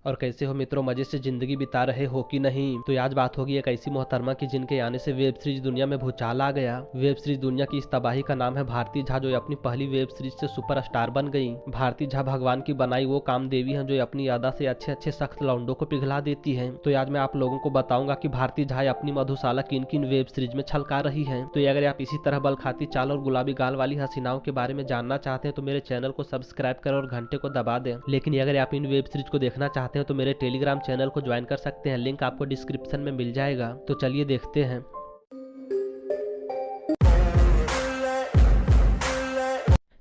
और कैसे हो मित्रों, मजे से जिंदगी बिता रहे हो कि नहीं। तो आज बात होगी एक ऐसी मोहतरमा की जिनके आने से वेब सीरीज दुनिया में भूचाल आ गया। वेब सीरीज दुनिया की इस तबाही का नाम है भारती झा, जो अपनी पहली वेब सीरीज से सुपरस्टार बन गई। भारती झा भगवान की बनाई वो काम देवी है जो अपनी अदा से अच्छे अच्छे सख्त लौंडों को पिघला देती है। तो आज मैं आप लोगों को बताऊंगा कि भारती झा अपनी मधुशाला किन किन वेब सीरीज में छलका रही है। तो अगर आप इसी तरह बलखाती चाल और गुलाबी गाल वाली हसीनाओं के बारे में जानना चाहते हैं तो मेरे चैनल को सब्सक्राइब करें और घंटे को दबा दें। लेकिन अगर आप इन वेब सीरीज को देखना चाहते हैं तो मेरे टेलीग्राम चैनल को ज्वाइन कर सकते हैं, लिंक आपको डिस्क्रिप्शन में मिल जाएगा। तो चलिए देखते हैं।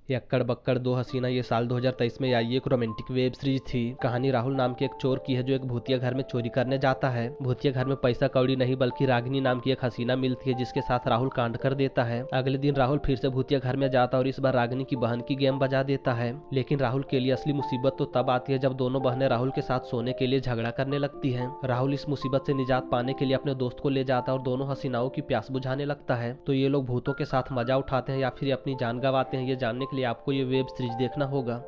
यक्कड़ बक्कड़ दो हसीना ये साल 2023 में आई एक रोमांटिक वेब सीरीज थी। कहानी राहुल नाम के एक चोर की है जो एक भूतिया घर में चोरी करने जाता है। भूतिया घर में पैसा कौड़ी नहीं बल्कि रागिनी नाम की एक हसीना मिलती है जिसके साथ राहुल कांड कर देता है। अगले दिन राहुल फिर से भूतिया घर में जाता और इस बार रागिनी की बहन की गेम बजा देता है। लेकिन राहुल के लिए असली मुसीबत तो तब आती है जब दोनों बहनें राहुल के साथ सोने के लिए झगड़ा करने लगती है। राहुल इस मुसीबत से निजात पाने के लिए अपने दोस्त को ले जाता और दोनों हसीनाओं की प्यास बुझाने लगता है। तो ये लोग भूतों के साथ मजा उठाते हैं या फिर अपनी जान गंवाते हैं, ये जानने के लिए आपको ये वेब सीरीज देखना होगा।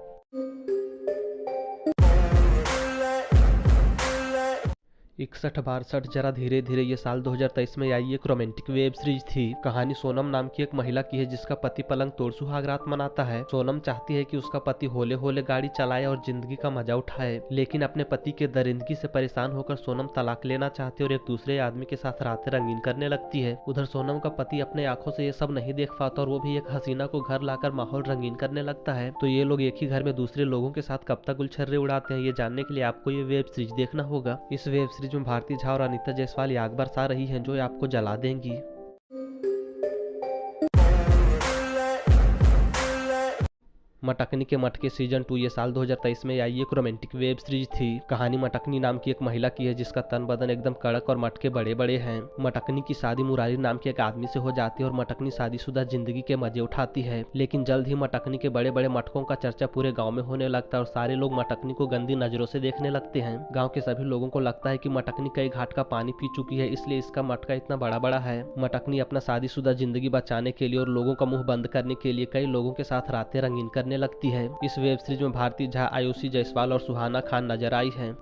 61 62 जरा धीरे धीरे ये साल 2023 में आई एक रोमांटिक वेब सीरीज थी। कहानी सोनम नाम की एक महिला की है जिसका पति पलंग तोड़ सुहागरात मनाता है। सोनम चाहती है कि उसका पति होले होले गाड़ी चलाए और जिंदगी का मजा उठाए, लेकिन अपने पति के दरिंदगी से परेशान होकर सोनम तलाक लेना चाहती है और एक दूसरे आदमी के साथ रातें रंगीन करने लगती है। उधर सोनम का पति अपने आंखों से ये सब नहीं देख पाता और वो भी एक हसीना को घर लाकर माहौल रंगीन करने लगता है। तो ये लोग एक ही घर में दूसरे लोगों के साथ कब तक गुलछर्रे उड़ाते हैं, ये जानने के लिए आपको ये वेब सीरीज देखना होगा। इस वेब सीरीज में भारती झा और अनीता जायसवाल आग बरसा रही हैं जो आपको जला देंगी। मटकनी के मटके सीजन 2 ये साल 2023 में आई एक रोमांटिक वेब सीरीज थी। कहानी मटकनी नाम की एक महिला की है जिसका तन बदन एकदम कड़क और मटके बड़े बड़े हैं। मटकनी की शादी मुरारी नाम के एक आदमी से हो जाती है और मटकनी शादीशुदा जिंदगी के मजे उठाती है। लेकिन जल्द ही मटकनी के बड़े बड़े मटकों का चर्चा पूरे गाँव में होने लगता है और सारे लोग मटकनी को गंदी नजरों से देखने लगते हैं। गाँव के सभी लोगों को लगता है कि मटकनी कई घाट का पानी पी चुकी है, इसलिए इसका मटका इतना बड़ा बड़ा है। मटकनी अपना शादीशुदा जिंदगी बचाने के लिए और लोगों का मुंह बंद करने के लिए कई लोगों के साथ रातें रंगीन करने लगती है। इस वेब सीरीज में भारती झा, आयुषी जायसवाल और सुहाना खान नजर आई हैं।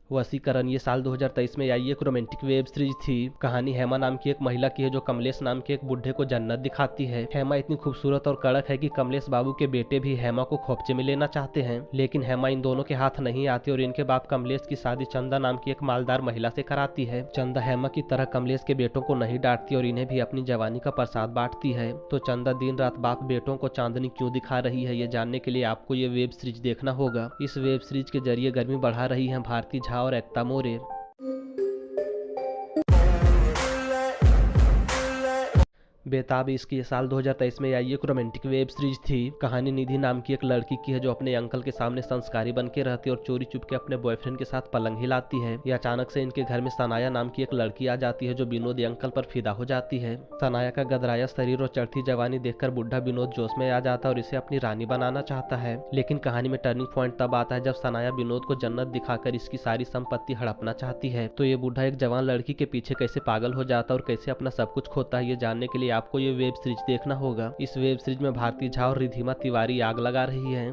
वसीकरण ये साल 2023 में आई एक रोमांटिक वेब सीरीज थी। कहानी हेमा नाम की एक महिला की है जो कमलेश नाम के एक बुढ़े को जन्नत दिखाती है। हेमा इतनी खूबसूरत और कड़क है कि कमलेश बाबू के बेटे भी हेमा को खोपचे में लेना चाहते हैं, लेकिन हेमा इन दोनों के हाथ नहीं आती और इनके बाप कमलेश की शादी चंदा नाम की एक मालदार महिला से कराती है। चंदा हेमा की तरह कमलेश के बेटों को नहीं डांटती और इन्हें भी अपनी जवानी का प्रसाद बांटती है। तो चंदा दिन रात बाप बेटों को चांदनी क्यों दिखा रही है, ये जानने के लिए आपको ये वेब सीरीज देखना होगा। इस वेब सीरीज के जरिए गर्मी बढ़ा रही है भारती झा और एकता मोरे। बेताब इश्क ये साल 2023 में आई एक रोमांटिक वेब सीरीज थी। कहानी निधि नाम की एक लड़की की है जो अपने अंकल के सामने संस्कारी बन के रहती है और चोरी चुपके अपने बॉयफ्रेंड के साथ पलंग हिलाती है। या अचानक से इनके घर में सनाया नाम की एक लड़की आ जाती है जो विनोद अंकल पर फिदा हो जाती है। सनाया का गदराया शरीर और चढ़ती जवानी देखकर बुढ़ा विनोद जोश में आ जाता है और इसे अपनी रानी बनाना चाहता है। लेकिन कहानी में टर्निंग पॉइंट तब आता है जब सनाया विनोद को जन्नत दिखाकर इसकी सारी संपत्ति हड़पना चाहती है। तो ये बुढ़ा एक जवान लड़की के पीछे कैसे पागल हो जाता है और कैसे अपना सब कुछ खोता है, ये जानने के लिए आपको ये वेब सीरीज देखना होगा। इस वेब सीरीज में भारती झा और रिधिमा तिवारी आग लगा रही हैं।